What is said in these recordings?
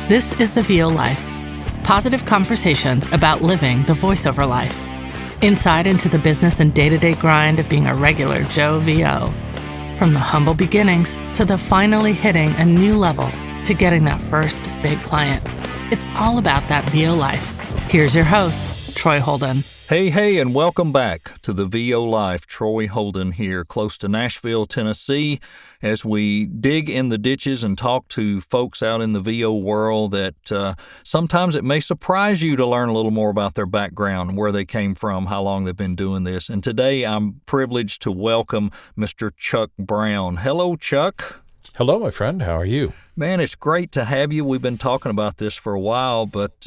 This is the VO Life. Positive conversations about living the voiceover life. Insight into the business and day-to-day grind of being a regular Joe VO. From the humble beginnings to the finally hitting a new level to getting that first big client. It's all about that VO life. Here's your host, Troy Holden. Hey, and welcome back to the VO Life. Troy Holden here, close to Nashville, Tennessee, as we dig in the ditches and talk to folks out in the VO world that sometimes it may surprise you to learn a little more about their background, where they came from, how long they've been doing this. And today I'm privileged to welcome Mr. Chuck Brown. Hello, Chuck. Hello, my friend. How are you? Man, it's great to have you. We've been talking about this for a while, but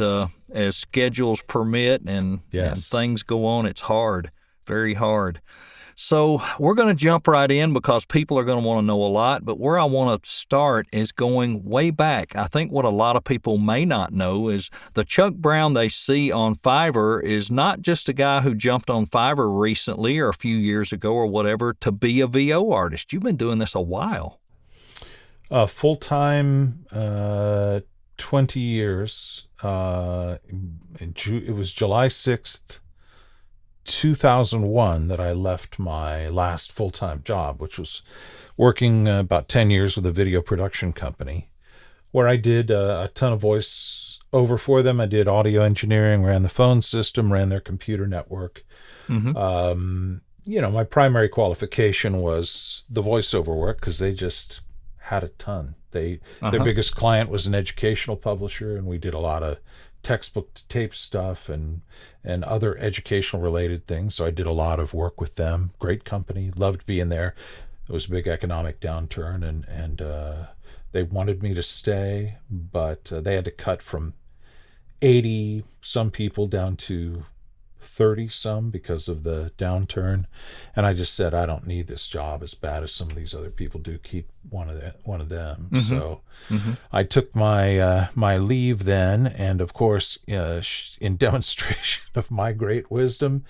as schedules permit and things go on, it's hard, very hard. So we're going to jump right in because people are going to want to know a lot, but where I want to start is going way back. I think what a lot of people may not know is the Chuck Brown they see on Fiverr is not just a guy who jumped on Fiverr recently or a few years ago or whatever to be a VO artist. You've been doing this a while. Full-time, 20 years. It was July 6th, 2001 that I left my last full-time job, which was working about 10 years with a video production company, where I did a ton of voice over for them. I did audio engineering, ran the phone system, ran their computer network. Mm-hmm. My primary qualification was the voiceover work because they just had a ton. Their biggest client was an educational publisher, and we did a lot of textbook to tape stuff and other educational related things. So I did a lot of work with them. Great company, loved being there. It was a big economic downturn, and they wanted me to stay, but they had to cut from 80 some people down to 30 some because of the downturn, and I just said I don't need this job as bad as some of these other people do. Keep one of them. Mm-hmm. So I took my my leave then, and of course, in demonstration of my great wisdom,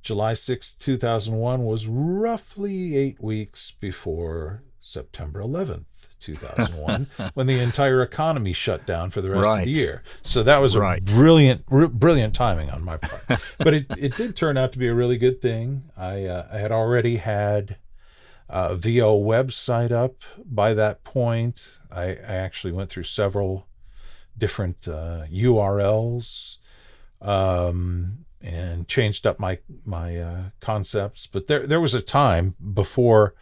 July 6th, 2001 was roughly 8 weeks before September 11th. 2001, when the entire economy shut down for the rest of the year. So that was a brilliant timing on my part. But it did turn out to be a really good thing. I had already had a VO website up by that point. I actually went through several different URLs and changed up my concepts. But there was a time before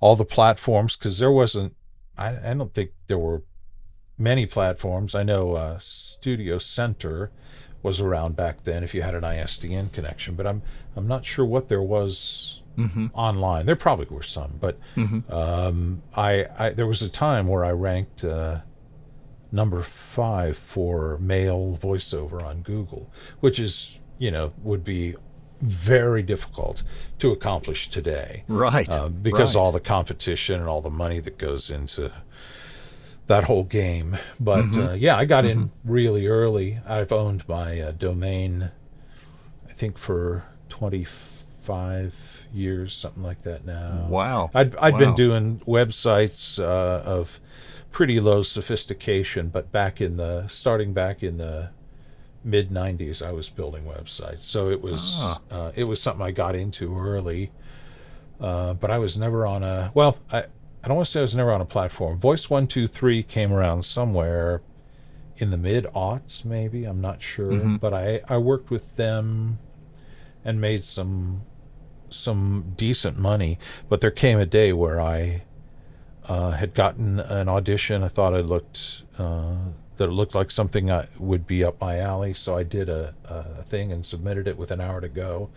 all the platforms, because there wasn't, I don't think there were many platforms. I know Studio Center was around back then if you had an ISDN connection, but I'm not sure what there was online. There probably were some, but there was a time where I ranked number 5 for male voiceover on Google, which is, would be very difficult to accomplish today, because all the competition and all the money that goes into that whole game. But I got in really early. I've owned my domain, I think, for 25 years, something like that now. Wow. I'd been doing websites of pretty low sophistication, but starting back in the mid-90s, I was building websites. So it was something I got into early, but I was never on I don't want to say I was never on a platform. Voice 123 came around somewhere in the mid-aughts, maybe. I'm not sure. But I worked with them and made some decent money. But there came a day where I had gotten an audition. I thought that it looked like something would be up my alley, so I did a thing and submitted it with an hour to go,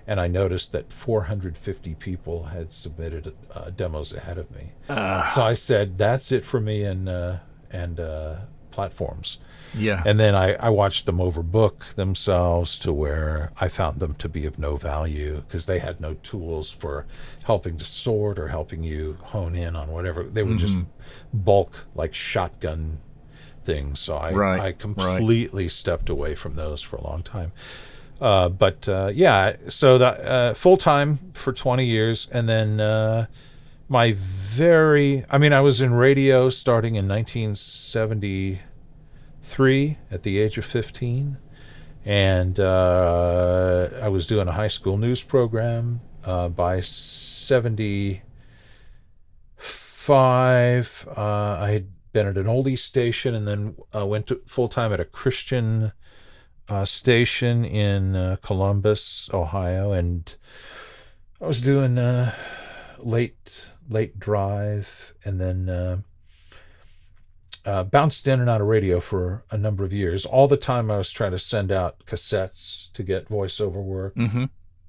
and I noticed that 450 people had submitted demos ahead of me. So I said, that's it for me and platforms. Yeah. And then I watched them overbook themselves to where I found them to be of no value because they had no tools for helping to sort or helping you hone in on whatever. They were just bulk, like shotgun things. So I completely stepped away from those for a long time. So the full-time for 20 years, and then I was in radio starting in 1973 3 at the age of 15. And I was doing a high school news program. By 75, I had been at an oldies station, and then went to full-time at a Christian station in Columbus, Ohio. And I was doing late drive, and then bounced in and out of radio for a number of years. All the time I was trying to send out cassettes to get voiceover work.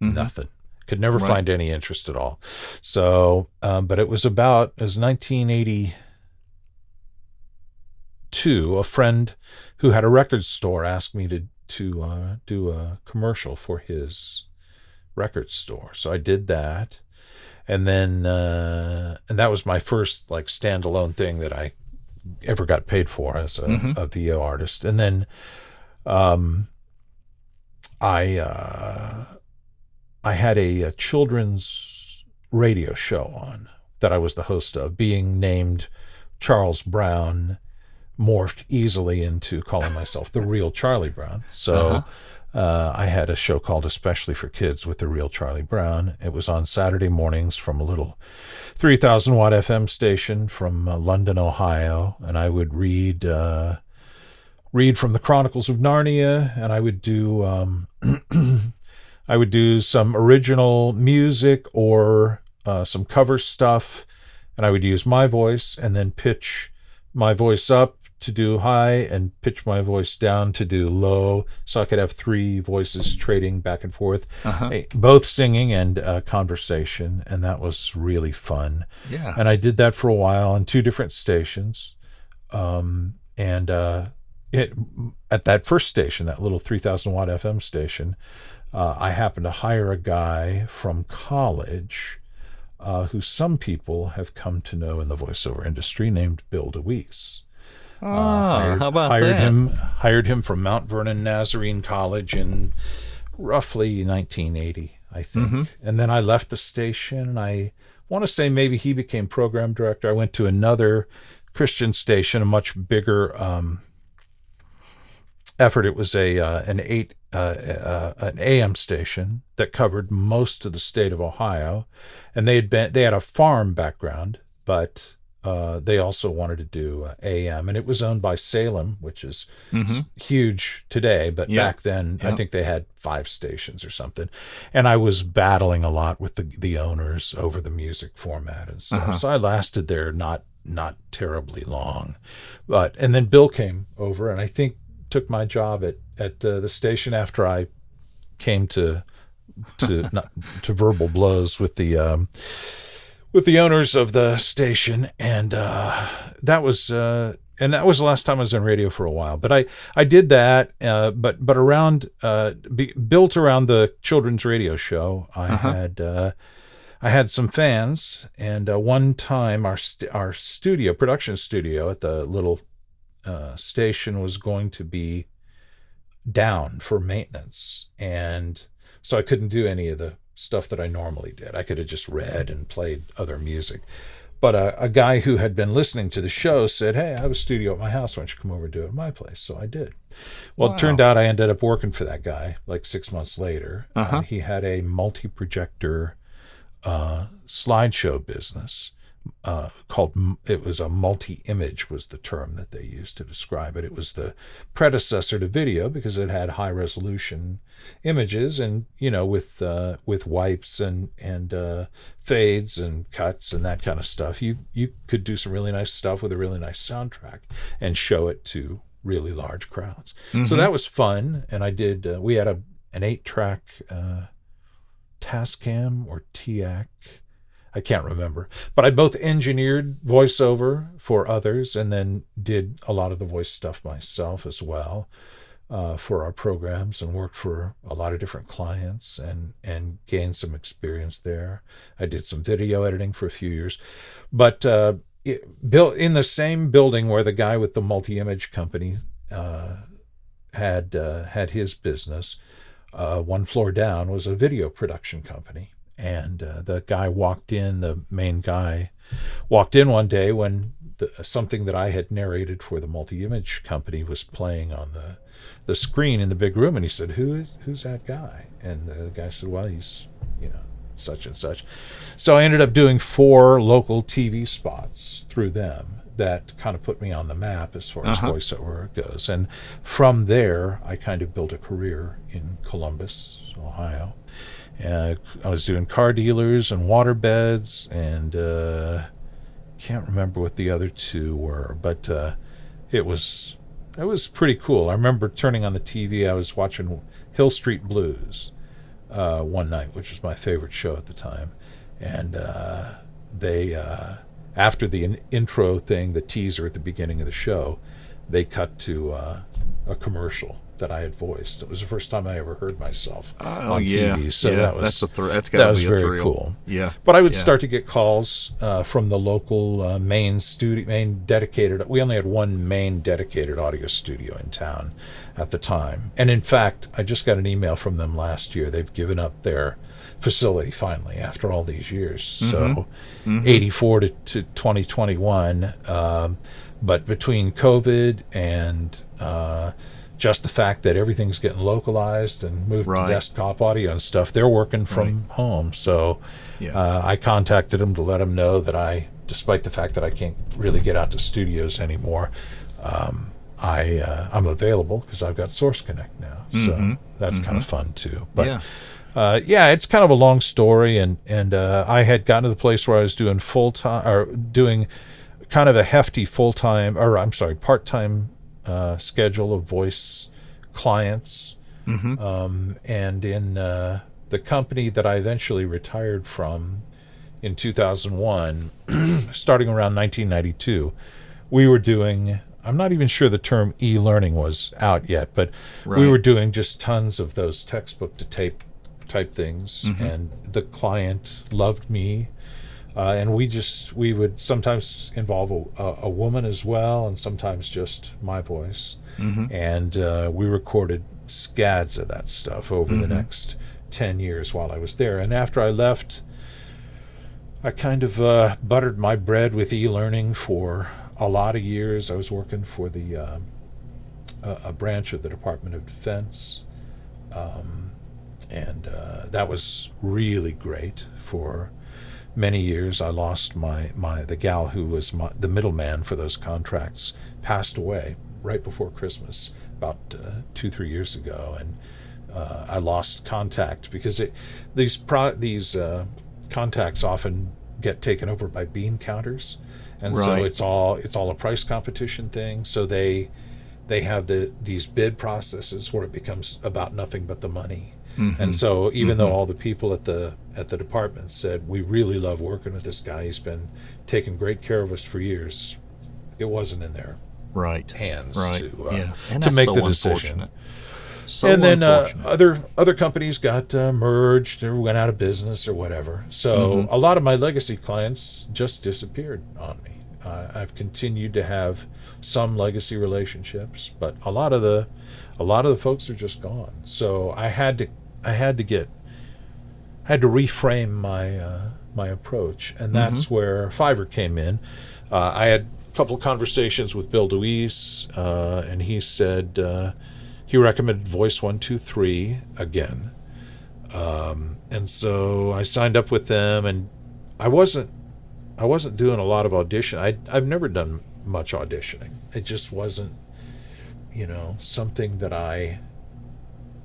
Nothing. Could never find any interest at all. So, but it was 1982, a friend who had a record store asked me to do a commercial for his record store. So I did that. And then, and that was my first like standalone thing that I ever got paid for as a VO artist. And then, I had a children's radio show on that I was the host of, being named Charles Brown, morphed easily into calling myself the real Charlie Brown. So I had a show called Especially for Kids with the real Charlie Brown. It was on Saturday mornings from a little 3,000 watt FM station from London, Ohio. And I would read from the Chronicles of Narnia, and I would do I would do some original music or some cover stuff, and I would use my voice and then pitch my voice up to do high and pitch my voice down to do low, so I could have 3 voices trading back and forth, both singing and conversation, and that was really fun. Yeah. And I did that for a while on 2 different stations, at that first station, that little 3,000 watt FM station, I happened to hire a guy from college who some people have come to know in the voiceover industry, named Bill DeWeese. How about that? Hired him from Mount Vernon Nazarene College in roughly 1980, I think. And then I left the station, and I want to say maybe he became program director. I went to another Christian station, a much bigger effort. It was an AM station that covered most of the state of Ohio, and they had a farm background, but they also wanted to do AM, and it was owned by Salem, which is huge today, but back then I think they had 5 stations or something. And I was battling a lot with the owners over the music format and stuff. So I lasted there not terribly long, and then Bill came over, and I think took my job at the station after I came to verbal blows with the owners of the station, and that was the last time I was in radio for a while. But I did that, but around built around the children's radio show, I had some fans, and one time our production studio at the little station was going to be down for maintenance, and so I couldn't do any of the stuff that I normally did. I could have just read and played other music, but a guy who had been listening to the show said, "Hey, I have a studio at my house. Why don't you come over and do it at my place?" So I did. Well, It turned out I ended up working for that guy like 6 months later. He had a multi-projector slideshow business it was a multi-image was the term that they used to describe it. It was the predecessor to video because it had high resolution images, and with wipes and fades and cuts and that kind of stuff, you could do some really nice stuff with a really nice soundtrack and show it to really large crowds. So that was fun, and I did. We had an 8-track Tascam or TAC. I can't remember, but I both engineered voiceover for others and then did a lot of the voice stuff myself as well for our programs, and worked for a lot of different clients and gained some experience there. I did some video editing for a few years, but built in the same building where the guy with the multi-image company had his business. One floor down was a video production company. And the main guy walked in one day when something that I had narrated for the multi-image company was playing on the screen in the big room, and he said, who's that guy? And the guy said, well, he's, such and such. So I ended up doing 4 local TV spots through them that kind of put me on the map as far as voiceover goes. And from there, I kind of built a career in Columbus, Ohio. I was doing car dealers and water beds, and can't remember what the other 2 were, but it was pretty cool. I remember turning on the TV. I was watching Hill Street Blues one night, which was my favorite show at the time, and they after the intro thing, the teaser at the beginning of the show, they cut to a commercial that I had voiced. It was the first time I ever heard myself on TV. So that was that's got to be a very thrill. Cool. Yeah. But I would start to get calls from the local main dedicated. We only had one main dedicated audio studio in town at the time. And in fact, I just got an email from them last year. They've given up their facility finally after all these years. So 84 to 2021. But between COVID and just the fact that everything's getting localized and moved to desktop audio and stuff, they're working from home. So I contacted them to let them know that despite the fact that I can't really get out to studios anymore, I'm available because I've got Source Connect now. So that's kind of fun too. But it's kind of a long story, and I had gotten to the place where I was doing doing kind of a hefty part-time schedule of voice clients. And in the company that I eventually retired from in 2001, starting around 1992, we were doing, I'm not even sure the term e-learning was out yet, but we were doing just tons of those textbook to tape type things, and the client loved me. And we would sometimes involve a woman as well, and sometimes just my voice. And we recorded scads of that stuff over the next 10 years while I was there. And after I left, I kind of buttered my bread with e-learning for a lot of years. I was working for a branch of the Department of Defense, and that was really great for many years. I lost the gal who was the middleman for those contracts, passed away right before Christmas about 2-3 years ago, and I lost contact because these contacts often get taken over by bean counters, and so it's all a price competition thing. So they have these bid processes where it becomes about nothing but the money. And so even though all the people at the department said, we really love working with this guy, he's been taking great care of us for years, it wasn't in their hands to make the decision. So and then other companies got merged or went out of business or whatever. So a lot of my legacy clients just disappeared on me. I've continued to have some legacy relationships, but a lot of the folks are just gone. So I had to reframe my approach, and that's where Fiverr came in. I had a couple of conversations with Bill DeWeese, and he said he recommended Voice 123 again, and so I signed up with them, and I wasn't doing a lot of audition. I've never done much auditioning. It just wasn't, something that I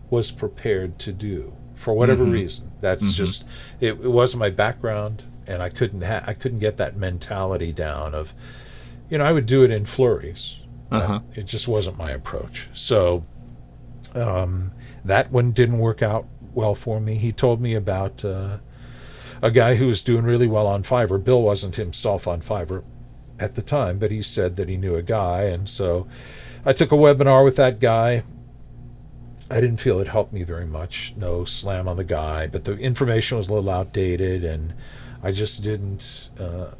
was prepared to do for whatever reason. That's just it wasn't my background, and I couldn't get that mentality down of, I would do it in flurries. It just wasn't my approach. So that one didn't work out well for me. He told me about a guy who was doing really well on Fiverr. Bill wasn't himself on Fiverr at the time, but he said that he knew a guy, and so I took a webinar with that guy. I didn't feel it helped me very much. No slam on the guy, but the information was a little outdated, and I just didn't.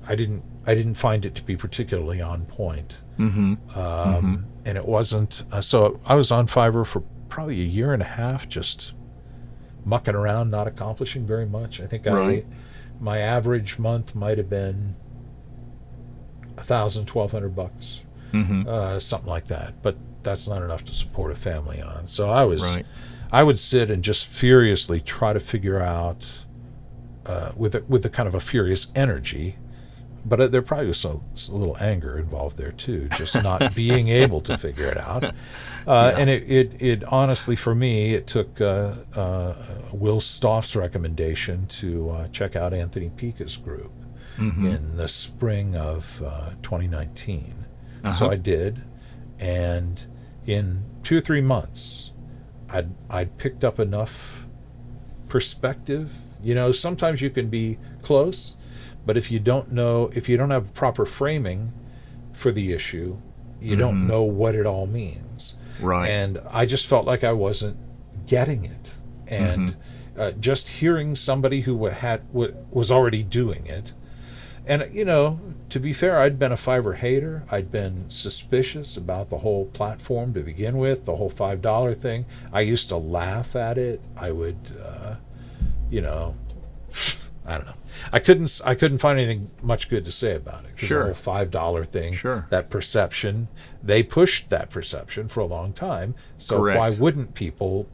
I didn't find it to be particularly on point. And it wasn't. So I was on Fiverr for probably a year and a half, just mucking around, not accomplishing very much. I think my average month might have been $1,200, something like that. But that's not enough to support a family on. So I would sit and just furiously try to figure out, with a kind of a furious energy, but there probably was a little anger involved there too, just not being able to figure it out. And it honestly, for me, it took Will Stoff's recommendation to check out Anthony Pica's group in the spring of 2019. So I did, and in 2 or 3 months, I'd picked up enough perspective. Sometimes you can be close, but if you don't have proper framing for the issue, you don't know what it all means. Right. And I just felt like I wasn't getting it. And just hearing somebody who was already doing it. And, to be fair, I'd been a Fiverr hater. I'd been suspicious about the whole platform to begin with, the whole $5 thing. I used to laugh at it. I would, I don't know. I couldn't find anything much good to say about it. Sure. The whole $5 thing, sure. That perception, they pushed that perception for a long time. So Correct. Why wouldn't people,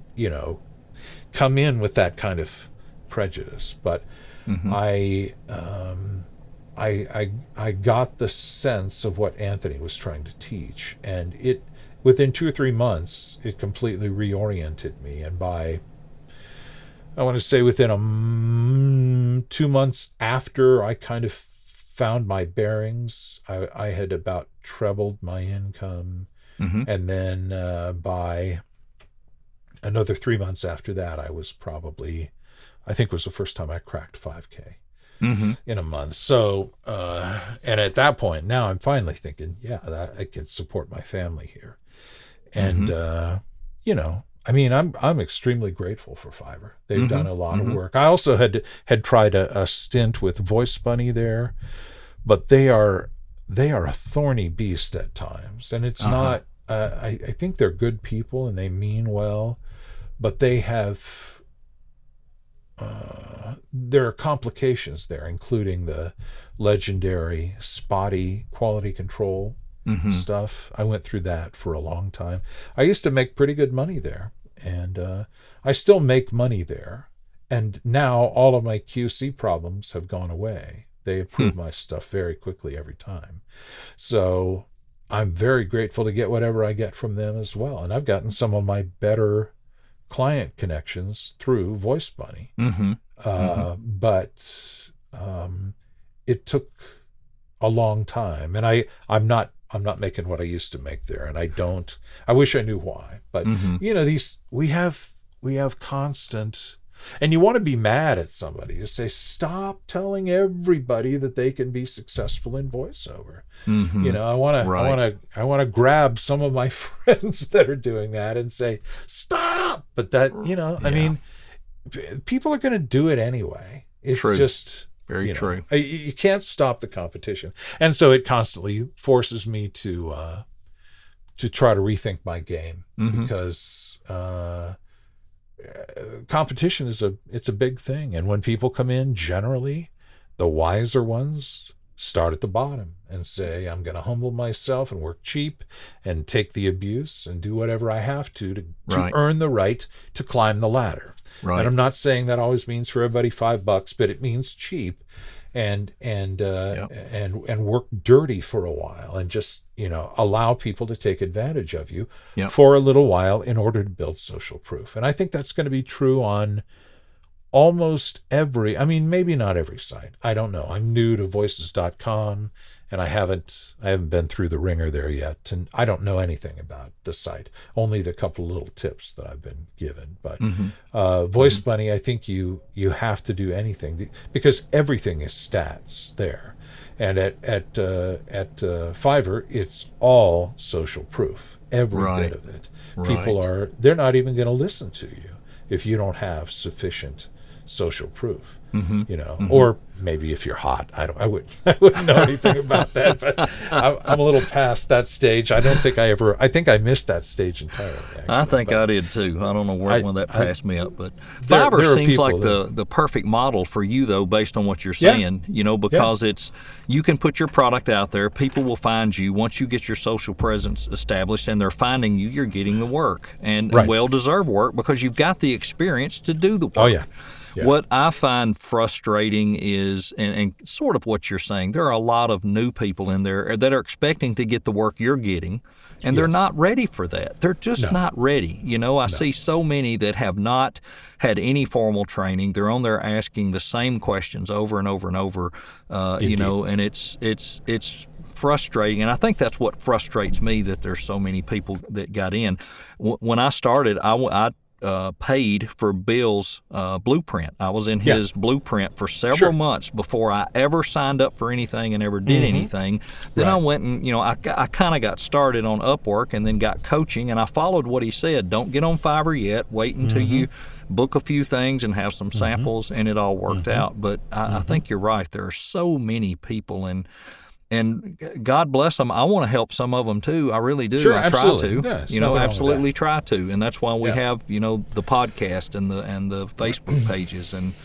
come in with that kind of prejudice? But I got the sense of what Anthony was trying to teach, and within 2 or 3 months, it completely reoriented me. And I want to say within 2 months after I kind of found my bearings, I had about trebled my income. And then by another 3 months after that, I think it was the first time I cracked 5K in a month. So, and at that point, now I'm finally thinking, that I can support my family here. And, I'm extremely grateful for Fiverr. They've done a lot of work. I also had tried a stint with Voice Bunny there, but they are a thorny beast at times, and it's not. I think they're good people and they mean well, but they have. There are complications there, including the legendary spotty quality control stuff. I went through that for a long time. I used to make pretty good money there, and I still make money there. And now all of my QC problems have gone away. They approve my stuff very quickly every time. So I'm very grateful to get whatever I get from them as well. And I've gotten some of my better client connections through Voice Bunny. But it took a long time, and I'm not making what I used to make there, and I wish I knew why. But we have constant, and you want to be mad at somebody to say, stop telling everybody that they can be successful in voiceover. I want to grab some of my friends that are doing that and say, stop. But that, I mean, people are going to do it anyway. It's true. Just very true. You can't stop the competition, and so it constantly forces me to try to rethink my game, because competition it's a big thing, and when people come in, generally the wiser ones start at the bottom and say, I'm going to humble myself and work cheap and take the abuse and do whatever I have to earn the right to climb the ladder. Right. And I'm not saying that always means for everybody $5, but it means cheap and work dirty for a while, and just, allow people to take advantage of you for a little while in order to build social proof. And I think that's going to be true on almost maybe not every site. I don't know. I'm new to voices.com, and I haven't been through the ringer there yet, and I don't know anything about the site, only the couple little tips that I've been given. But Voice Bunny, I think you have to do anything, because everything is stats there, and at Fiverr it's all social proof, every bit of it. People they're not even going to listen to you if you don't have sufficient social proof. or maybe if you're hot. I wouldn't know anything about that, but I'm a little past that stage. I think I missed that stage entirely. Actually. I think I did too. I don't know when that passed me up, but Fiverr seems like the perfect model for you though, based on what you're saying, because you can put your product out there, people will find you. Once you get your social presence established and they're finding you, you're getting the work and well-deserved work because you've got the experience to do the work. Oh, yeah. Yeah. What I find frustrating is, and sort of what you're saying, there are a lot of new people in there that are expecting to get the work you're getting, and they're not ready for that. They're just not ready. I see so many that have not had any formal training. They're on there asking the same questions over and over and over, and it's frustrating. And I think that's what frustrates me, that there's so many people that got in. When I started, I paid for Bill's blueprint. I was in his blueprint for several months before I ever signed up for anything and ever did anything. Then I went and, I kind of got started on Upwork and then got coaching, and I followed what he said. Don't get on Fiverr yet. Wait until you book a few things and have some samples, and it all worked out. But I think you're right. There are so many people, and God bless them. I want to help some of them too. I really do. Sure, I absolutely. try to. Absolutely try to. And that's why we have, the podcast and the Facebook pages and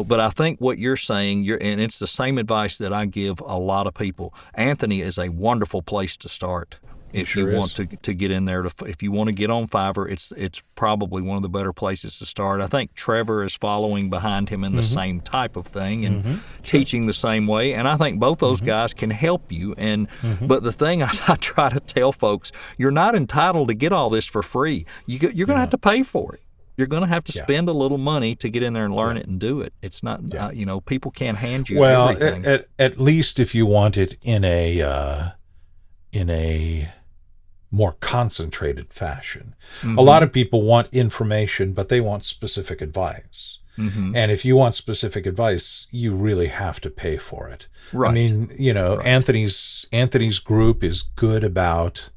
but I think what you're saying, and it's the same advice that I give a lot of people. Anthony is a wonderful place to start. If you want to get in there, if you want to get on Fiverr, it's probably one of the better places to start. I think Trevor is following behind him in the same type of thing and teaching the same way. And I think both those guys can help you. And but the thing I try to tell folks, you're not entitled to get all this for free. You're going to have to pay for it. You're going to have to spend a little money to get in there and learn it and do it. It's not, people can't hand you everything. Well, at least if you want it in a more concentrated fashion. A lot of people want information, but they want specific advice. And if you want specific advice, you really have to pay for it. Right. I mean, Anthony's group is good about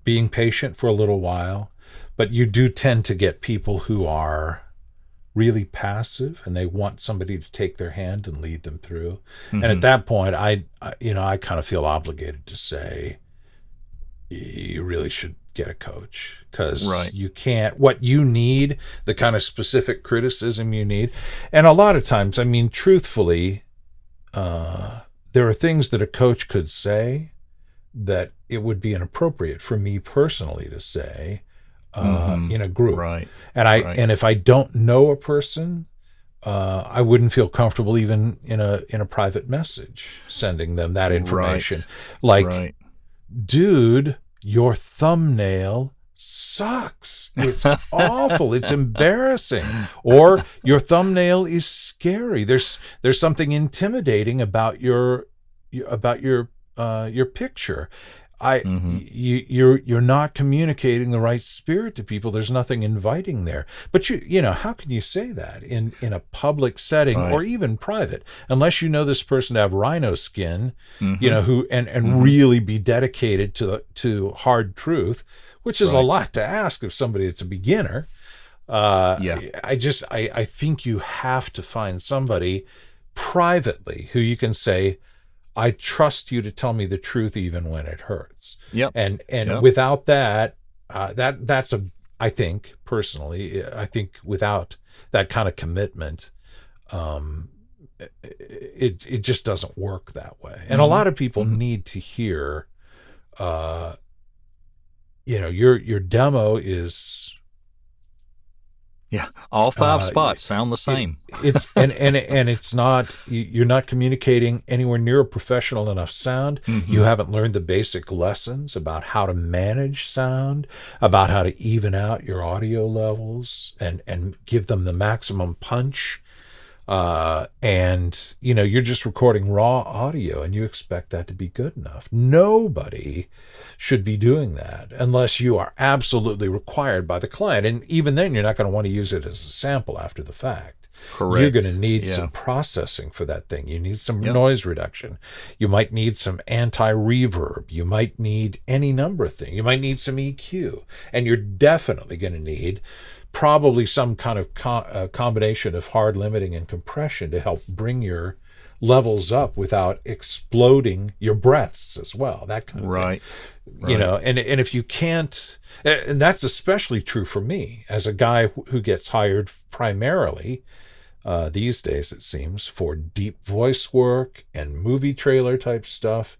being patient for a little while, but you do tend to get people who are really passive and they want somebody to take their hand and lead them through. And at that point, I kind of feel obligated to say, you really should get a coach, because you can't, what you need, the kind of specific criticism you need. And a lot of times, I mean, truthfully, there are things that a coach could say that it would be inappropriate for me personally to say in a group. Right. And if I don't know a person, I wouldn't feel comfortable even in a private message sending them that information. Dude, your thumbnail sucks. It's awful. It's embarrassing. Or your thumbnail is scary. There's something intimidating about your picture. You're not communicating the right spirit to people. There's nothing inviting there. But how can you say that in a public setting or even private, unless you know this person to have rhino skin, who and really be dedicated to hard truth, which is a lot to ask of somebody that's a beginner. I think you have to find somebody privately who you can say, I trust you to tell me the truth even when it hurts. Yep. And without that, I think personally, without that kind of commitment, it just doesn't work that way. And a lot of people need to hear, your demo is. Yeah, all 5 spots sound the same. It's it's not, you're not communicating anywhere near a professional enough sound. You haven't learned the basic lessons about how to manage sound, about how to even out your audio levels and give them the maximum punch. And you're just recording raw audio and you expect that to be good enough. Nobody should be doing that unless you are absolutely required by the client. And even then, you're not going to want to use it as a sample after the fact. Correct. You're going to need some processing for that thing. You need some noise reduction. You might need some anti-reverb. You might need any number of things. You might need some EQ. And you're definitely going to need probably some kind of combination of hard limiting and compression to help bring your levels up without exploding your breaths as well, that kind of thing. You know, and if you can't, and that's especially true for me as a guy who gets hired primarily these days, it seems, for deep voice work and movie trailer type stuff.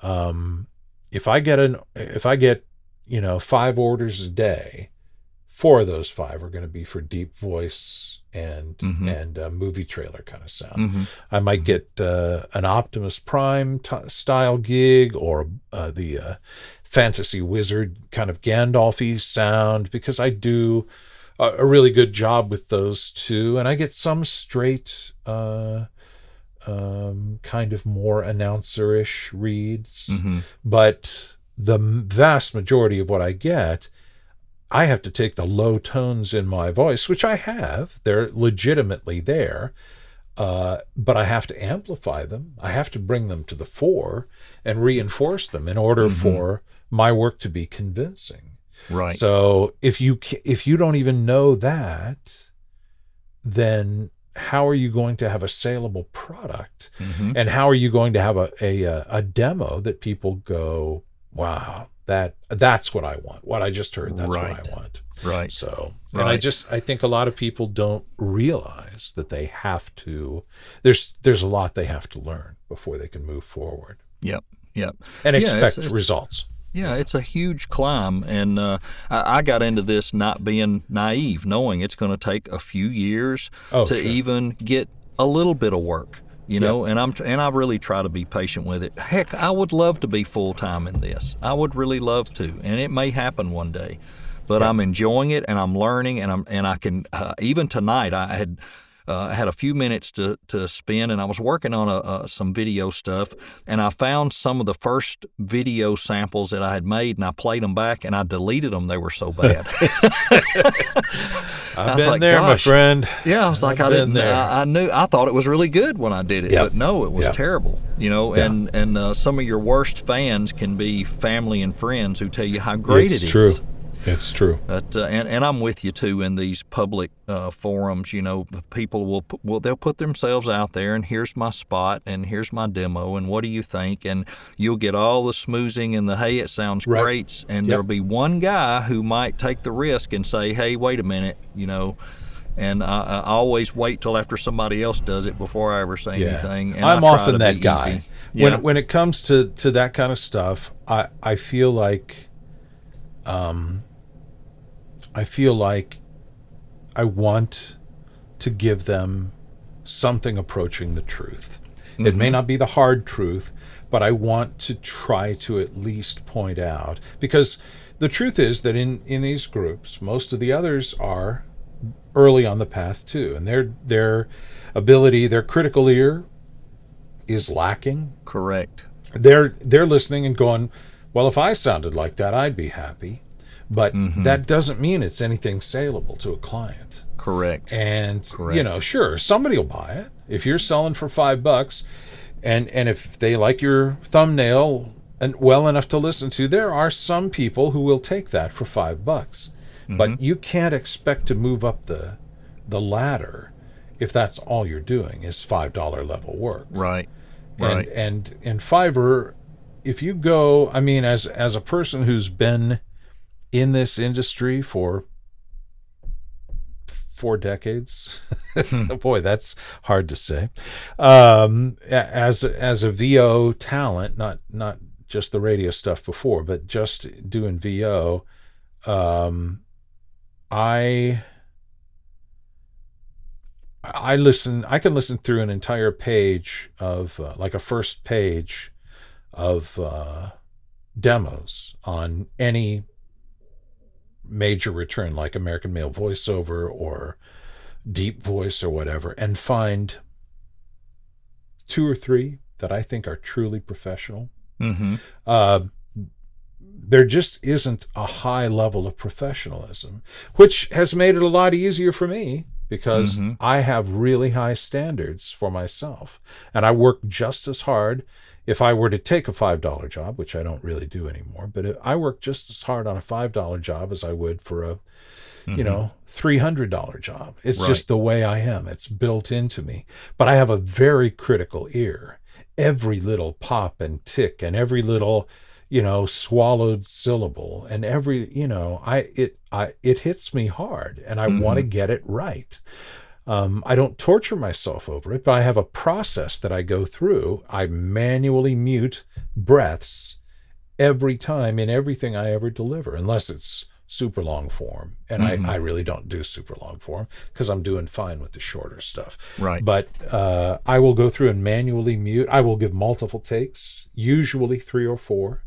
If I get 5 orders a day, 4 of those 5 are going to be for deep voice and movie trailer kind of sound. I might get an Optimus Prime style gig, or the Fantasy Wizard kind of Gandalf-y sound, because I do a really good job with those too, and I get some straight kind of more announcer-ish reads, but the vast majority of what I get, I have to take the low tones in my voice, which I have. They're legitimately there, but I have to amplify them. I have to bring them to the fore and reinforce them in order for my work to be convincing. Right. So if you don't even know that, then how are you going to have a saleable product? And how are you going to have a demo that people go, wow, that's what I want. What I just heard, that's what I want. Right. So, and I think a lot of people don't realize that they have to, there's a lot they have to learn before they can move forward. Yep. And expect results. Yeah, it's a huge climb, and I got into this not being naive, knowing it's going to take a few years even get a little bit of work. You know, and I really try to be patient with it. Heck, I would love to be full-time in this. I would really love to, and it may happen one day. But I'm enjoying it, and I'm learning, and I can even tonight I had a few minutes to spend, and I was working on some video stuff, and I found some of the first video samples that I had made, and I played them back, and I deleted them. They were so bad. I've been there, my friend. Yeah, I was like, I thought it was really good when I did it, but no, it was terrible. You know, and some of your worst fans can be family and friends who tell you how great it is. It's true. It's true. But, and I'm with you, too, in these public forums. You know, people they'll put themselves out there, and here's my spot, and here's my demo, and what do you think? And you'll get all the smoozing and the, hey, it sounds great. And there'll be one guy who might take the risk and say, hey, wait a minute, you know. And I always wait till after somebody else does it before I ever say anything. And I'm often that guy. Easy. When it comes to that kind of stuff, I feel like I want to give them something approaching the truth. It may not be the hard truth, but I want to try to at least point out, because the truth is that in these groups, most of the others are early on the path too, and their ability, their critical ear is lacking. Correct. They're listening and going, well, if I sounded like that, I'd be happy. But that doesn't mean it's anything saleable to a client. Correct. And, you know, sure, somebody will buy it. If you're selling for $5 and if they like your thumbnail and well enough to listen to, there are some people who will take that for $5. But you can't expect to move up the ladder if that's all you're doing is $5 level work. Right. And Fiverr, if you go, I mean, as a person who's been in this industry for 4 decades, boy, that's hard to say. As a VO talent, not just the radio stuff before, but just doing VO, I can listen through an entire page of like a first page of demos on any major return like American Male Voiceover or Deep Voice or whatever, and find 2 or 3 that I think are truly professional. There just isn't a high level of professionalism, which has made it a lot easier for me because I have really high standards for myself. And I work just as hard if I were to take a $5 job, which I don't really do anymore, but I work just as hard on a $5 job as I would for a, $300 job. It's just the way I am. It's built into me. But I have a very critical ear. Every little pop and tick and every little, swallowed syllable and every, it hits me hard, and I want to get it right. I don't torture myself over it, but I have a process that I go through. I manually mute breaths every time in everything I ever deliver, unless it's super long form. And I really don't do super long form because I'm doing fine with the shorter stuff. Right. But I will go through and manually mute. I will give multiple takes, usually 3 or 4.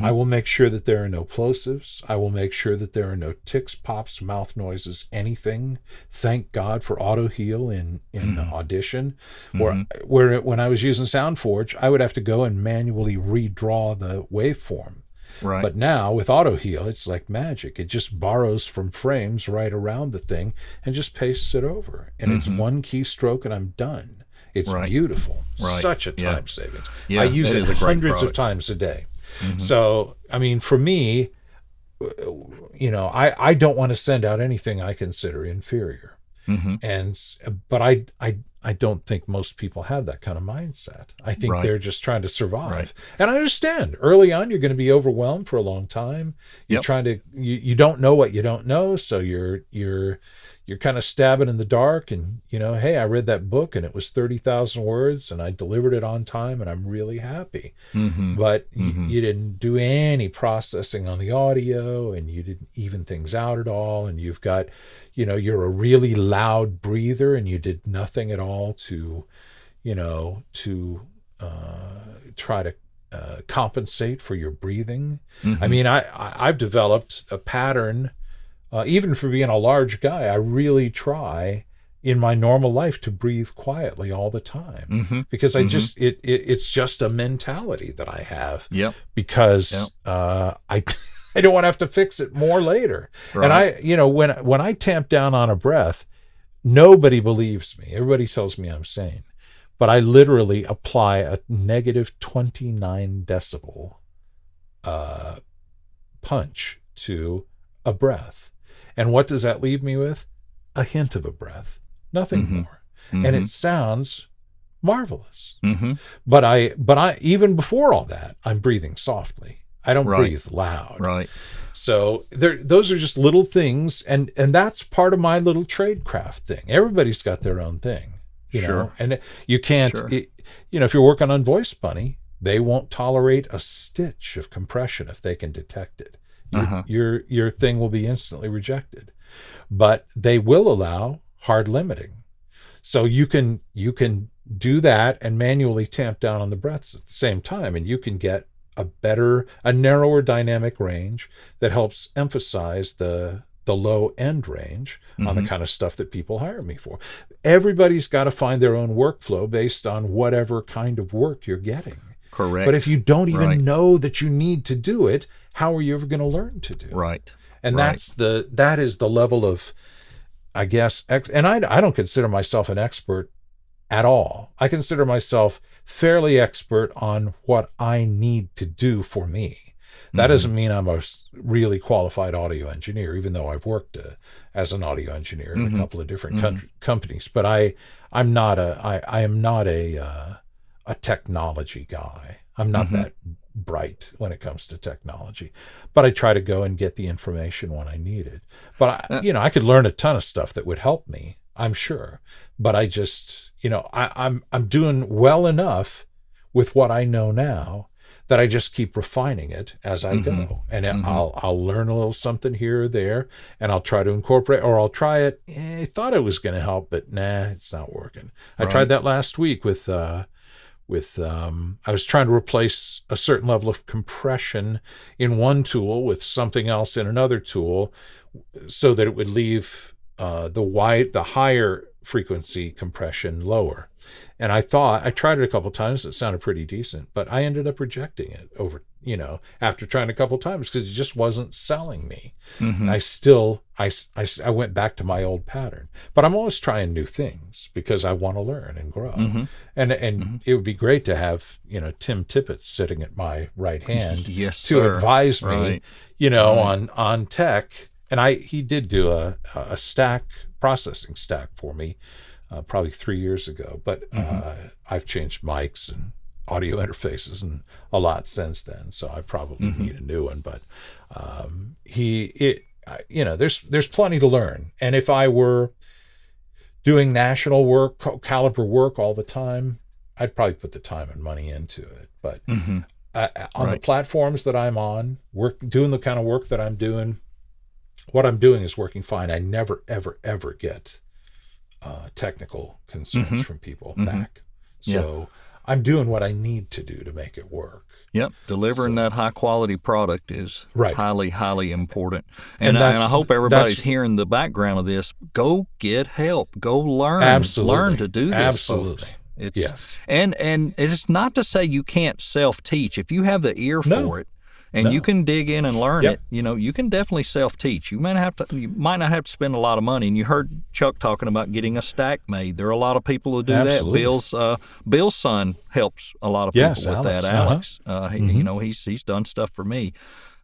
I will make sure that there are no plosives. I will make sure that there are no ticks, pops, mouth noises, anything. Thank God for auto heal in Audition. Where when I was using SoundForge, I would have to go and manually redraw the waveform. Right. But now with auto heal, it's like magic. It just borrows from frames right around the thing and just pastes it over. And it's one keystroke and I'm done. It's beautiful. Right. Such a time savings. Yeah, I use it hundreds of product. times a day. So, I mean, for me, I don't want to send out anything I consider inferior. But I don't think most people have that kind of mindset. I think they're just trying to survive. Right. And I understand early on, you're going to be overwhelmed for a long time. You're trying to, you don't know what you don't know. So you're kind of stabbing in the dark and, hey, I read that book and it was 30,000 words and I delivered it on time and I'm really happy. But you didn't do any processing on the audio and you didn't even things out at all. And you've got, you're a really loud breather and you did nothing at all to try to compensate for your breathing. I mean, I've developed a pattern. Even for being a large guy, I really try in my normal life to breathe quietly all the time because I just it's just a mentality that I have. Because I don't want to have to fix it more later. Right. And when I tamp down on a breath, nobody believes me. Everybody tells me I'm sane, but I literally apply a negative 29 decibel punch to a breath. And what does that leave me with? A hint of a breath, nothing more. And it sounds marvelous. But I even before all that, I'm breathing softly. I don't breathe loud. Right. So those are just little things, and that's part of my little tradecraft thing. Everybody's got their own thing, you know. And you can't, if you're working on Voice Bunny, they won't tolerate a stitch of compression if they can detect it. Your thing will be instantly rejected, but they will allow hard limiting. So you can do that and manually tamp down on the breaths at the same time, and you can get a narrower dynamic range that helps emphasize the low end range on the kind of stuff that people hire me for. Everybody's got to find their own workflow based on whatever kind of work you're getting. Correct. But if you don't even know that you need to do it, how are you ever going to learn to do it? Right. And that is the level of, I guess, and I don't consider myself an expert at all. I consider myself fairly expert on what I need to do for me. That doesn't mean I'm a really qualified audio engineer, even though I've worked as an audio engineer in a couple of different companies. But I am not a technology guy. I'm not that bright when it comes to technology, but I try to go and get the information when I need it. But I could learn a ton of stuff that would help me, I'm sure. But I just, I'm doing well enough with what I know now that I just keep refining it as I go. And I'll learn a little something here or there, and I'll try to incorporate, or I'll try it. I thought it was going to help, but nah, it's not working. I tried that last week with I was trying to replace a certain level of compression in one tool with something else in another tool, so that it would leave the higher frequency compression lower. And I tried it a couple times. It sounded pretty decent, but I ended up rejecting it after trying a couple times because it just wasn't selling me. I I went back to my old pattern. But I'm always trying new things because I want to learn and grow. Mm-hmm. And Mm-hmm. it would be great to have, Tim Tippett sitting at my right hand Yes, to sir. advise me, Right. on tech. And he did do a processing stack for me probably 3 years ago. But I've changed mics and audio interfaces and a lot since then. So I probably need a new one. But there's plenty to learn. And if I were doing national work, caliber work all the time, I'd probably put the time and money into it. But on the platforms that I'm on, doing the kind of work that I'm doing, what I'm doing is working fine. I never, ever, ever get technical concerns from people back. So I'm doing what I need to do to make it work. Yep, delivering that high quality product is highly, highly important. And I hope everybody's hearing the background of this. Go get help. Go learn. Absolutely. Learn to do this, Absolutely. folks. And it's not to say you can't self-teach. If you have the ear for it, and you can dig in and learn it, you can definitely self-teach. You might not have to spend a lot of money. And you heard Chuck talking about getting a stack made. There are a lot of people who do that. Bill's son helps a lot of people with that. Alex, he's done stuff for me.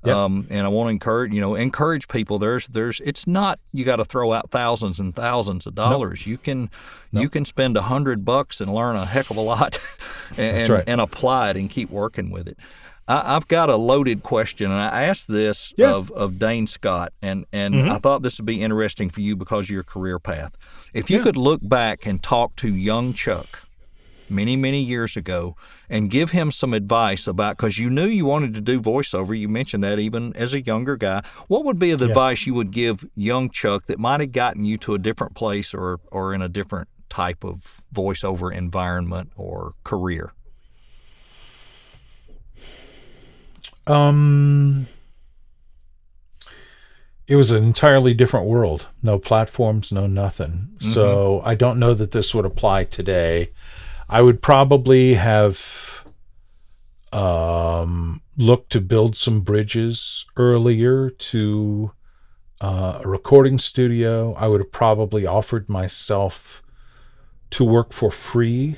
And I want to encourage people. It's not you got to throw out thousands and thousands of dollars. You can spend $100 and learn a heck of a lot, and apply it and keep working with it. I've got a loaded question, and I asked this of Dane Scott, and I thought this would be interesting for you because of your career path. If you could look back and talk to young Chuck many, many years ago and give him some advice about, because you knew you wanted to do voiceover, you mentioned that even as a younger guy, what would be the advice you would give young Chuck that might have gotten you to a different place or in a different type of voiceover environment or career? It was an entirely different world. No platforms, no nothing. So I don't know that this would apply today. I would probably have looked to build some bridges earlier to a recording studio. I would have probably offered myself to work for free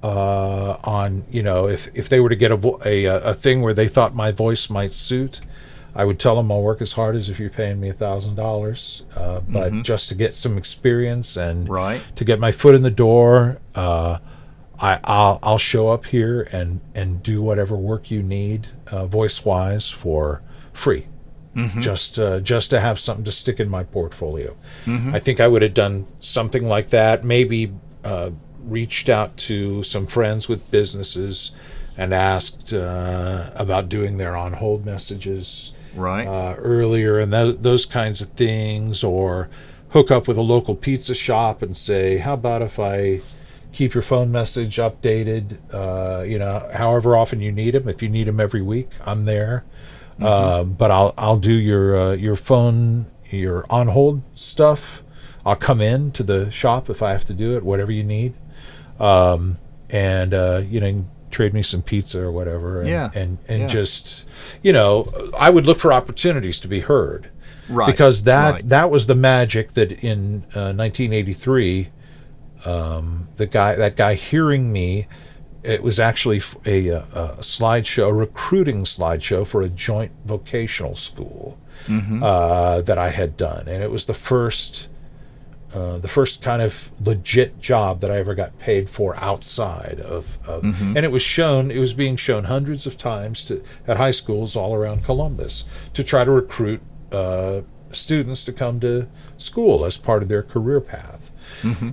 on, if they were to get a thing where they thought my voice might suit, I would tell them I'll work as hard as if you're paying me $1,000, but just to get some experience and to get my foot in the door, I'll show up here and do whatever work you need, voice-wise, for free, just to have something to stick in my portfolio. I think I would have done something like that, maybe reached out to some friends with businesses and asked about doing their on-hold messages earlier and those kinds of things, or hook up with a local pizza shop and say, how about if I keep your phone message updated, however often you need them. If you need them every week, I'm there. But I'll do your phone, your on-hold stuff. I'll come in to the shop if I have to do it, whatever you need. Trade me some pizza or whatever. Just, I would look for opportunities to be heard. Because that was the magic that in 1983, that guy hearing me, it was actually a slideshow, a recruiting slideshow for a joint vocational school that I had done. And it was the first kind of legit job that I ever got paid for outside of and it was being shown hundreds of times at high schools all around Columbus to try to recruit students to come to school as part of their career path.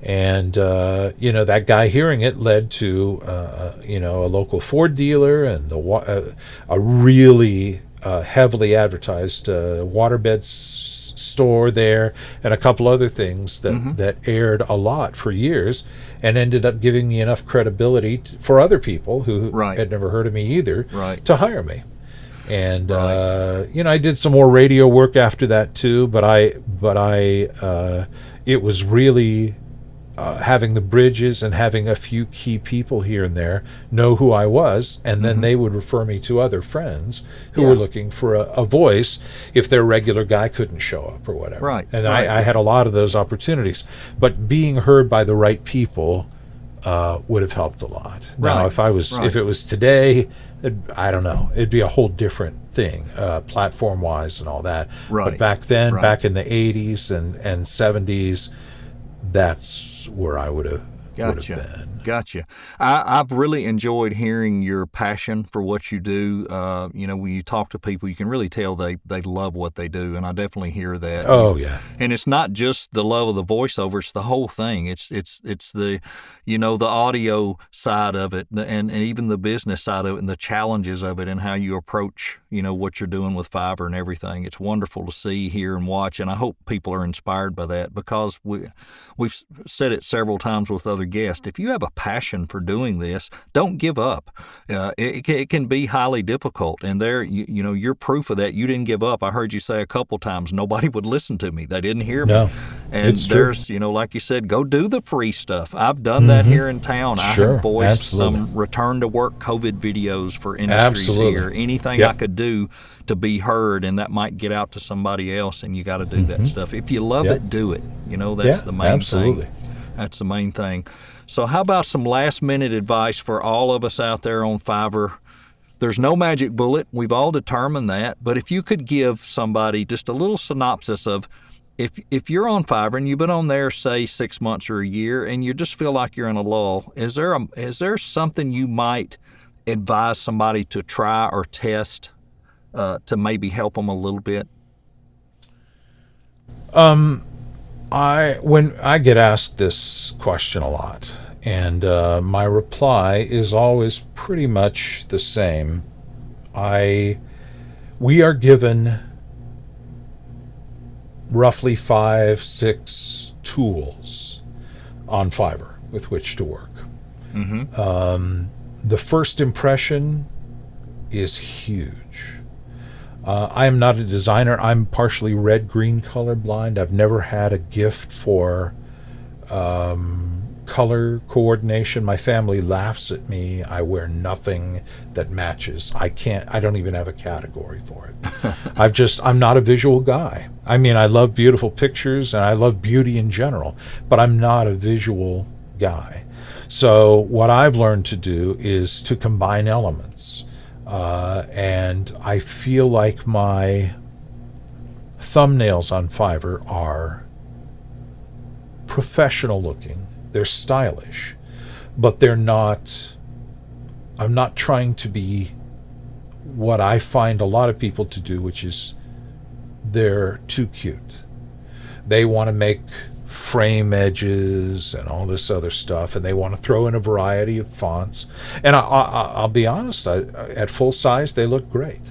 And that guy hearing it led to a local Ford dealer and a really heavily advertised waterbed store there, and a couple other things that aired a lot for years, and ended up giving me enough credibility for other people who had never heard of me either to hire me. And I did some more radio work after that too, but it was really having the bridges and having a few key people here and there know who I was, and then they would refer me to other friends who were looking for a voice if their regular guy couldn't show up or whatever. Right. And I had a lot of those opportunities. But being heard by the right people would have helped a lot. Now, if it was today, I don't know, it'd be a whole different thing, platform-wise and all that. Right. But back then, back in the 80s and 70s, that's where I would have been. Gotcha. I've really enjoyed hearing your passion for what you do. When you talk to people, you can really tell they love what they do, and I definitely hear that. Oh, yeah. And it's not just the love of the voiceover; it's the whole thing. It's the the audio side of it, and even the business side of it, and the challenges of it, and how you approach what you're doing with Fiverr and everything. It's wonderful to see, hear, and watch, and I hope people are inspired by that, because we've said it several times with other guests. If you have a passion for doing this, don't give up. It can be highly difficult, and you're proof of that. You didn't give up. I heard you say a couple times, nobody would listen to me. They didn't hear me. No, and there's like you said, go do the free stuff. I've done that here in town. Sure, I have voiced absolutely. some return to work COVID videos for industries here. Anything I could do to be heard, and that might get out to somebody else, and you got to do that stuff. If you love it, do it. That's the main thing. That's the main thing. So how about some last-minute advice for all of us out there on Fiverr? There's no magic bullet. We've all determined that. But if you could give somebody just a little synopsis of, if you're on Fiverr and you've been on there, say, 6 months or a year, and you just feel like you're in a lull, is there something you might advise somebody to try or test to maybe help them a little bit? When I get asked this question a lot, and my reply is always pretty much the same. We are given roughly 5-6 tools on Fiverr with which to work. The first impression is huge. I am not a designer. I'm partially red-green colorblind. I've never had a gift for color coordination. My family laughs at me. I wear nothing that matches. I don't even have a category for it. I'm not a visual guy. I mean, I love beautiful pictures and I love beauty in general, but I'm not a visual guy. So what I've learned to do is to combine elements. And I feel like my thumbnails on Fiverr are professional looking. They're stylish, but they're not, I'm not trying to be what I find a lot of people to do, which is they're too cute. They want to make frame edges and all this other stuff, and they want to throw in a variety of fonts. And I'll be honest, at full size, they look great.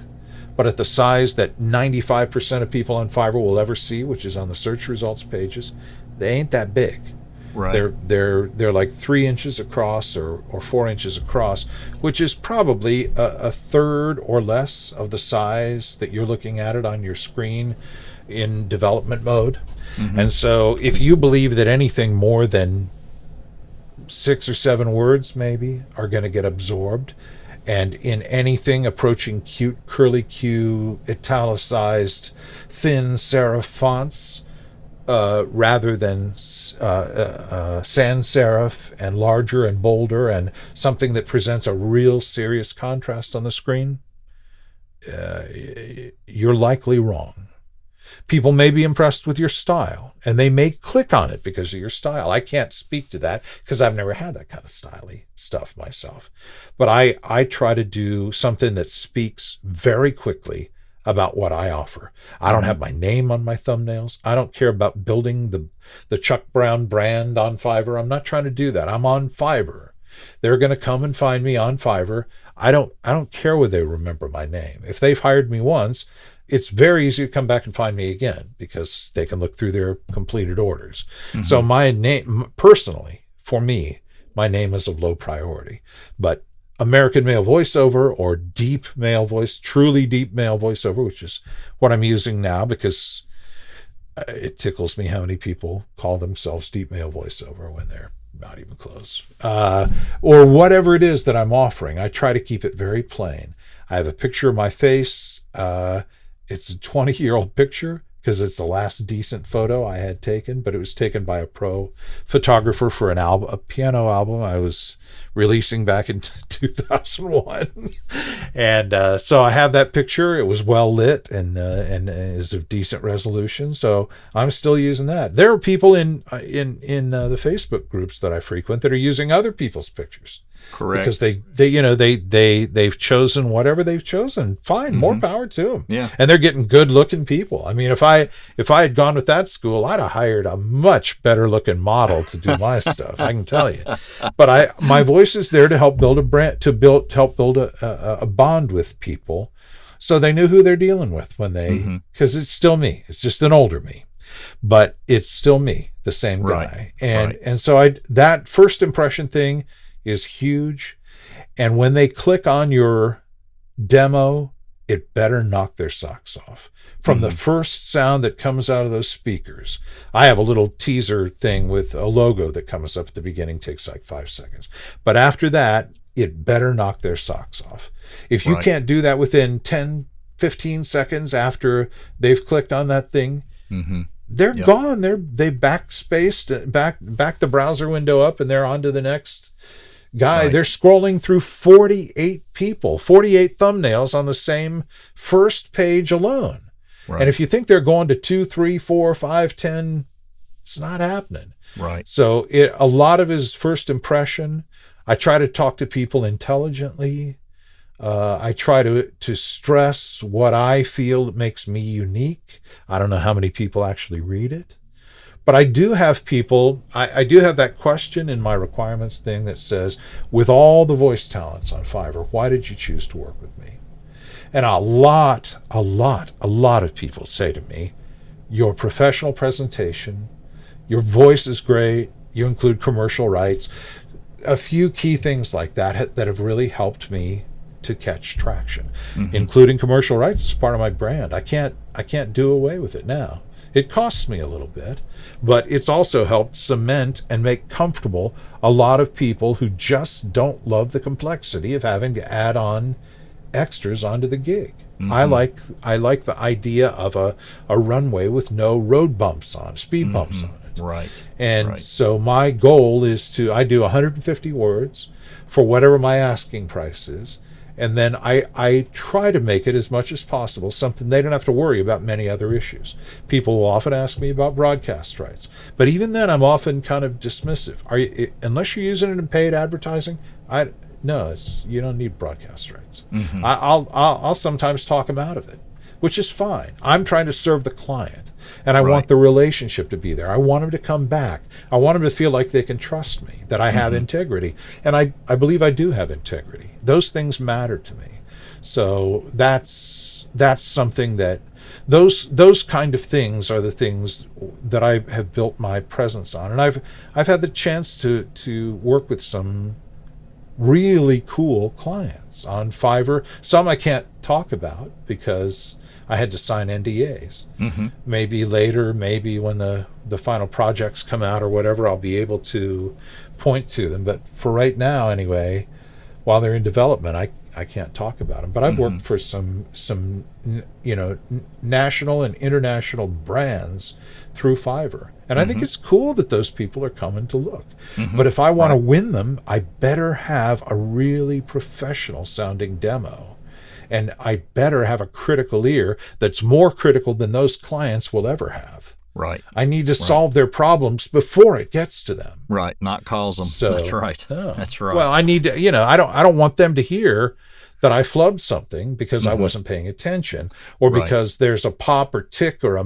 But at the size that 95% of people on Fiverr will ever see, which is on the search results pages, they ain't that big. Right. They're like 3 inches across or 4 inches across, which is probably a third or less of the size that you're looking at it on your screen in development mode. And so if you believe that anything more than 6 or 7 words maybe are going to get absorbed, and in anything approaching cute curly Q italicized thin serif fonts, rather than sans serif and larger and bolder and something that presents a real serious contrast on the screen, you're likely wrong. People may be impressed with your style, and they may click on it because of your style. I can't speak to that because I've never had that kind of styly stuff myself. But I try to do something that speaks very quickly about what I offer. I don't have my name on my thumbnails. I don't care about building the Chuck Brown brand on Fiverr. I'm not trying to do that. I'm on Fiverr. They're going to come and find me on Fiverr. I don't care whether they remember my name. If they've hired me once, it's very easy to come back and find me again because they can look through their completed orders. So my name, personally, for me, my name is of low priority. But American male voiceover or deep male voice, truly deep male voiceover, which is what I'm using now because it tickles me how many people call themselves deep male voiceover when they're not even close. Or whatever it is that I'm offering. I try to keep it very plain. I have a picture of my face. It's a 20-year-old picture because it's the last decent photo I had taken, but it was taken by a pro photographer for a piano album I was releasing back in 2001. And so I have that picture. It was well lit and is of decent resolution. So I'm still using that. There are people in the Facebook groups that I frequent that are using other people's pictures. Correct. Because they've chosen whatever they've chosen. Fine, more power to them. Yeah. And they're getting good looking people. I mean, if I had gone with that school, I'd have hired a much better looking model to do my stuff. I can tell you. But my voice is there to help build a brand, help build a bond with people, so they knew who they're dealing with when they, because it's still me. It's just an older me, but it's still me, the same guy. Right. And so that first impression thing is huge. And when they click on your demo, it better knock their socks off. From the first sound that comes out of those speakers, I have a little teaser thing with a logo that comes up at the beginning, takes like 5 seconds. But after that, it better knock their socks off. If you can't do that within 10, 15 seconds after they've clicked on that thing, they're gone. They backspaced, back the browser window up, and they're on to the next guy. They're scrolling through 48 thumbnails on the same first page alone. And if you think they're going to 2, 3, 4, 5, 10, it's not happening. Right. So a lot of his first impression, I try to talk to people intelligently. I try to stress what I feel makes me unique. I don't know how many people actually read it. But I do have people, I do have that question in my requirements thing that says, with all the voice talents on Fiverr, why did you choose to work with me? And a lot of people say to me, your professional presentation, your voice is great, you include commercial rights, a few key things like that have really helped me to catch traction, including commercial rights as part of my brand. I can't do away with it now. It costs me a little bit, but it's also helped cement and make comfortable a lot of people who just don't love the complexity of having to add on extras onto the gig. I like the idea of a runway with no road bumps on, speed bumps on it. Right. And so my goal is I do 150 words for whatever my asking price is. And then I try to make it as much as possible something they don't have to worry about many other issues. People will often ask me about broadcast rights, but even then I'm often kind of dismissive. Unless you're using it in paid advertising, you don't need broadcast rights. I'll sometimes talk them out of it, which is fine. I'm trying to serve the client, and I want the relationship to be there. I want them to come back. I want them to feel like they can trust me, that I have integrity. And I believe I do have integrity. Those things matter to me. So that's something that those kind of things are the things that I have built my presence on. And I've had the chance to work with some really cool clients on Fiverr. Some I can't talk about because I had to sign NDAs. Maybe later, maybe when the final projects come out or whatever, I'll be able to point to them. But for right now, anyway, while they're in development, I can't talk about them. But I've worked for some national and international brands through Fiverr. And I think it's cool that those people are coming to look. But if I want to win them, I better have a really professional sounding demo. And I better have a critical ear that's more critical than those clients will ever have. Right. I need to solve their problems before it gets to them. Right. Not cause them. So, that's right. That's right. Well, I need to, I don't want them to hear that I flubbed something because I wasn't paying attention, or because there's a pop or tick or a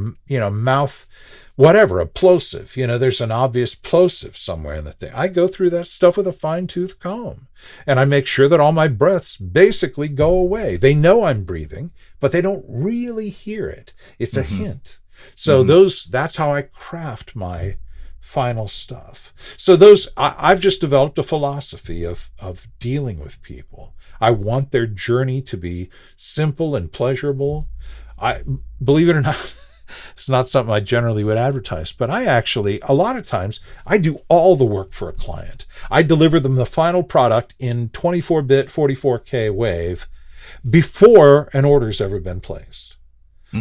mouth, whatever, a plosive. There's an obvious plosive somewhere in the thing. I go through that stuff with a fine-tooth comb, and I make sure that all my breaths basically go away. They know I'm breathing, but they don't really hear it. It's a hint. So that's how I craft my final stuff. So I've just developed a philosophy of dealing with people. I want their journey to be simple and pleasurable. Believe it or not, It's not something I generally would advertise, but a lot of times, I do all the work for a client. I deliver them the final product in 24-bit 44K wave before an order's ever been placed.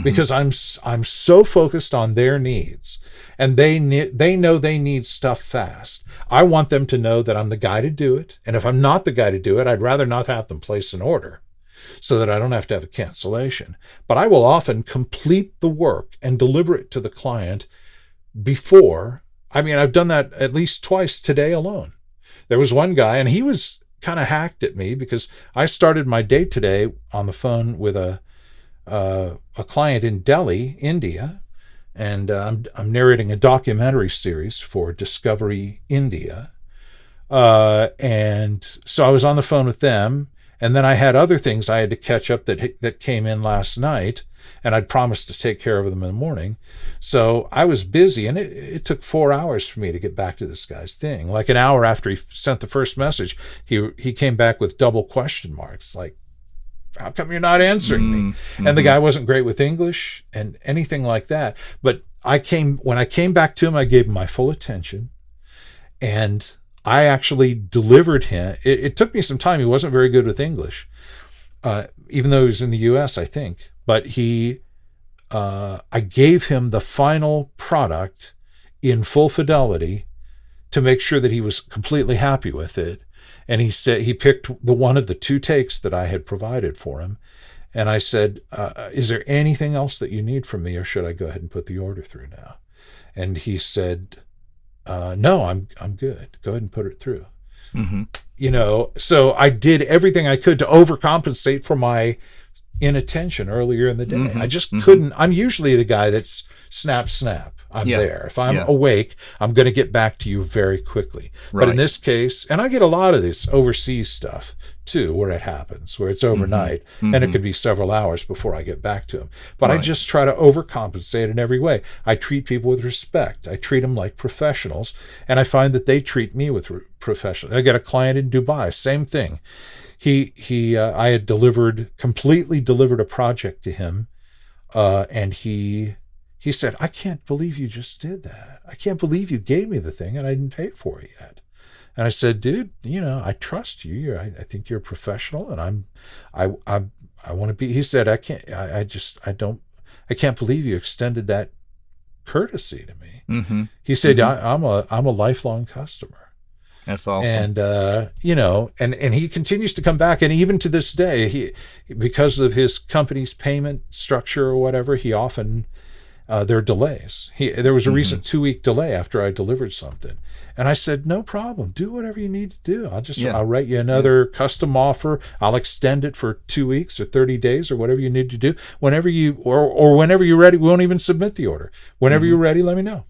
Because I'm so focused on their needs, and they know they need stuff fast. I want them to know that I'm the guy to do it, and if I'm not the guy to do it, I'd rather not have them place an order so that I don't have to have a cancellation. But I will often complete the work and deliver it to the client before. I mean, I've done that at least twice today alone. There was one guy, and he was kind of hacked at me because I started my day today on the phone with a client in Delhi, India, and I'm narrating a documentary series for Discovery India, and so I was on the phone with them, and then I had other things I had to catch up that came in last night, and I'd promised to take care of them in the morning, so I was busy, and it took 4 hours for me to get back to this guy's thing. Like an hour after he sent the first message, he came back with double question marks, like, how come you're not answering me? And the guy wasn't great with English and anything like that. But when I came back to him, I gave him my full attention, and I actually delivered him. It took me some time. He wasn't very good with English, even though he was in the U.S., I think. But I gave him the final product in full fidelity to make sure that he was completely happy with it. And he said he picked one of the 2 takes that I had provided for him. And I said, is there anything else that you need from me, or should I go ahead and put the order through now? And he said, no, I'm good. Go ahead and put it through. So I did everything I could to overcompensate for my inattention earlier in the day. I just couldn't. I'm usually the guy that's snap. I'm there. If I'm awake, I'm going to get back to you very quickly. Right. But in this case, and I get a lot of this overseas stuff too, where it happens, where it's overnight, and it could be several hours before I get back to them. But I just try to overcompensate in every way. I treat people with respect. I treat them like professionals, and I find that they treat me with professional. I got a client in Dubai, same thing. I had completely delivered a project to him, and he said, I can't believe you just did that. I can't believe you gave me the thing and I didn't pay for it yet. And I said, dude, I trust you. I think you're a professional, and I want to be. He said, I can't believe you extended that courtesy to me. He said, I'm a lifelong customer. That's awesome. And and he continues to come back, and even to this day, because of his company's payment structure or whatever, he often there are delays. There was a recent 2-week delay after I delivered something, and I said, no problem, do whatever you need to do. I'll write you another custom offer. I'll extend it for 2 weeks or 30 days or whatever you need to do. Whenever whenever you're ready, we won't even submit the order. Whenever you're ready, let me know.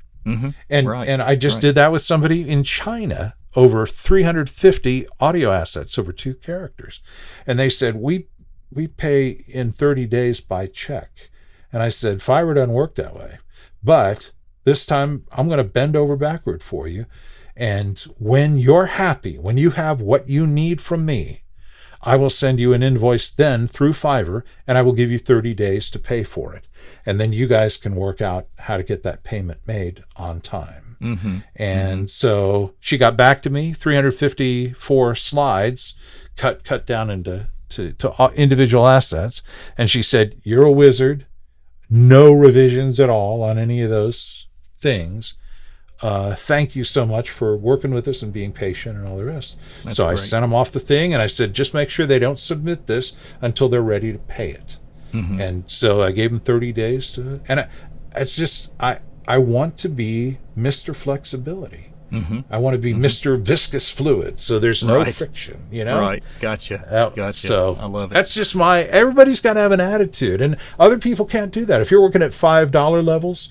And I just did that with somebody in China. Over 350 audio assets over 2 characters. And they said, we pay in 30 days by check. And I said, Fiverr doesn't work that way. But this time I'm going to bend over backward for you. And when you're happy, when you have what you need from me, I will send you an invoice then through Fiverr, and I will give you 30 days to pay for it. And then you guys can work out how to get that payment made on time. And so she got back to me, 354 slides, cut down into individual assets. And she said, you're a wizard. No revisions at all on any of those things. Thank you so much for working with us and being patient and all the rest. That's so great. I sent them off the thing, and I said, just make sure they don't submit this until they're ready to pay it. And so I gave them 30 days and it's just, I want to be Mr. Flexibility. I want to be Mr. Viscous Fluid, so there's no friction, Right, gotcha. So I love it. That's just everybody's got to have an attitude, and other people can't do that. If you're working at $5 levels,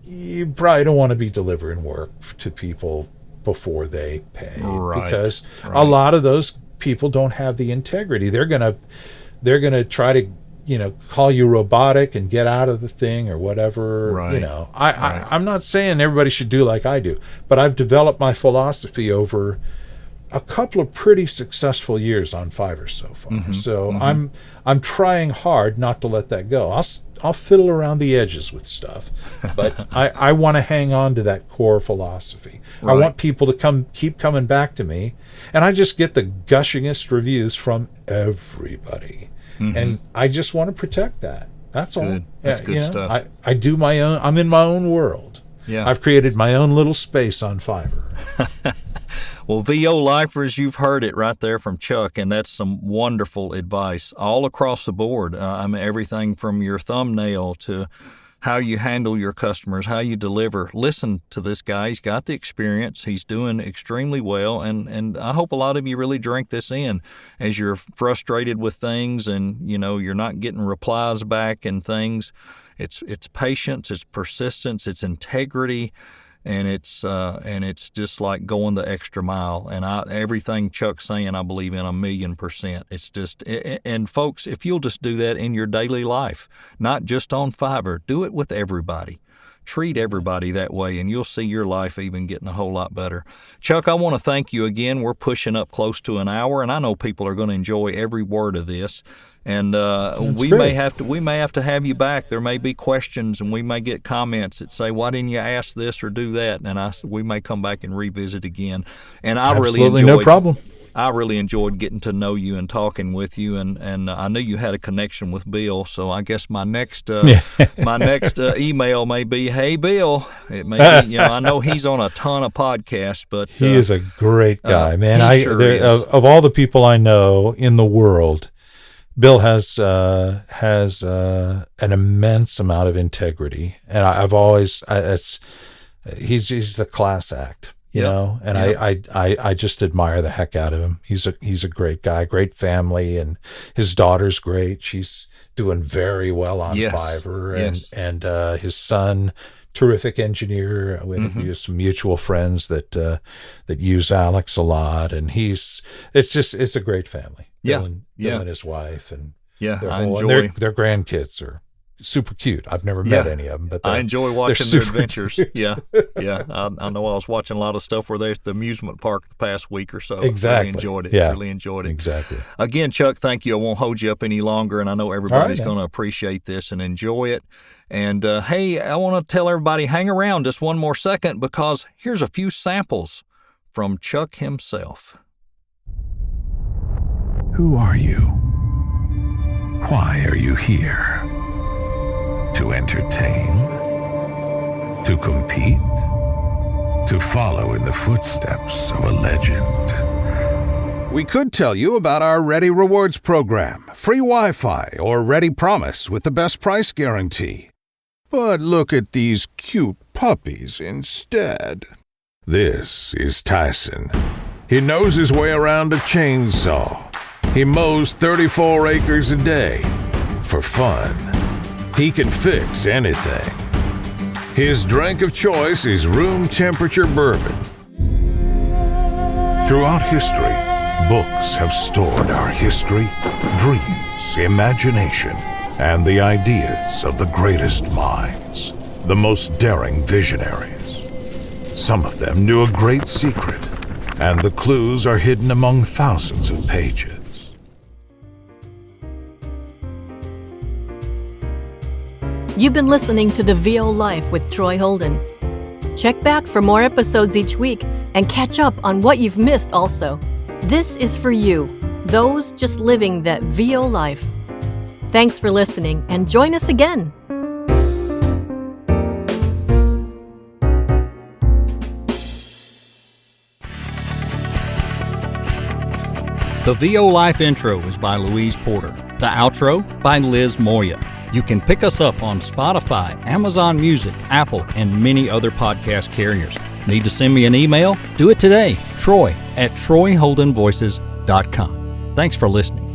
you probably don't want to be delivering work to people before they pay, because a lot of those people don't have the integrity. They're gonna try to call you robotic and get out of the thing or whatever. I'm not saying everybody should do like I do, but I've developed my philosophy over a couple of pretty successful years on Fiverr so far. So I'm trying hard not to let that go. I'll fiddle around the edges with stuff, but I want to hang on to that core philosophy. Right. I want people to keep coming back to me, and I just get the gushingest reviews from everybody, and I just want to protect that. That's all. That's good stuff. I do my own. I'm in my own world. Yeah. I've created my own little space on Fiverr. Well, VO Lifers, you've heard it right there from Chuck, and that's some wonderful advice all across the board. I mean, everything from your thumbnail to how you handle your customers, how you deliver. Listen to this guy. He's got the experience. He's doing extremely well, and I hope a lot of you really drink this in as you're frustrated with things and, you're not getting replies back and things. It's patience, it's persistence, it's integrity. And it's just like going the extra mile. And everything Chuck's saying, I believe in 1,000,000%. It's just, and folks, if you'll just do that in your daily life, not just on Fiverr, do it with everybody. Treat everybody that way, and you'll see your life even getting a whole lot better. Chuck, I want to thank you again. We're pushing up close to an hour, and I know people are going to enjoy every word of this. And we may have to have you back. There may be questions, and we may get comments that say, "Why didn't you ask this or do that?" And we may come back and revisit again. And Absolutely, no problem. I really enjoyed getting to know you and talking with you, and I knew you had a connection with Bill. So I guess my next email may be, "Hey, Bill." It may be, I know he's on a ton of podcasts, but he is a great guy, man. Of all the people I know in the world, Bill has an immense amount of integrity, and he's a class act. And I just admire the heck out of him. He's a great guy, great family, and his daughter's great. She's doing very well on Fiverr, and his son, terrific engineer. We have some mutual friends that use Alex a lot, and it's a great family. Bill and his wife, and I enjoy their grandkids are super cute. I've never met any of them, but I enjoy watching their adventures. I know I was watching a lot of stuff where they're at the amusement park the past week or so. Exactly. Really enjoyed it. Exactly. Again, Chuck, thank you. I won't hold you up any longer, and I know everybody's going to appreciate this and enjoy it. And hey, I want to tell everybody, hang around just one more second, because here's a few samples from Chuck himself. Who are you? Why are you here? To entertain? To compete? To follow in the footsteps of a legend? We could tell you about our Ready Rewards program, free Wi-Fi, or Ready Promise with the best price guarantee. But look at these cute puppies instead. This is Tyson. He knows his way around a chainsaw. He mows 34 acres a day for fun. He can fix anything. His drink of choice is room temperature bourbon. Throughout history, books have stored our history, dreams, imagination, and the ideas of the greatest minds, the most daring visionaries. Some of them knew a great secret, and the clues are hidden among thousands of pages. You've been listening to The VO Life with Troy Holden. Check back for more episodes each week and catch up on what you've missed also. This is for you, those just living that VO life. Thanks for listening, and join us again. The VO Life intro is by Louise Porter. The outro by Liz Moya. You can pick us up on Spotify, Amazon Music, Apple, and many other podcast carriers. Need to send me an email? Do it today. Troy@TroyHoldenVoices.com. Thanks for listening.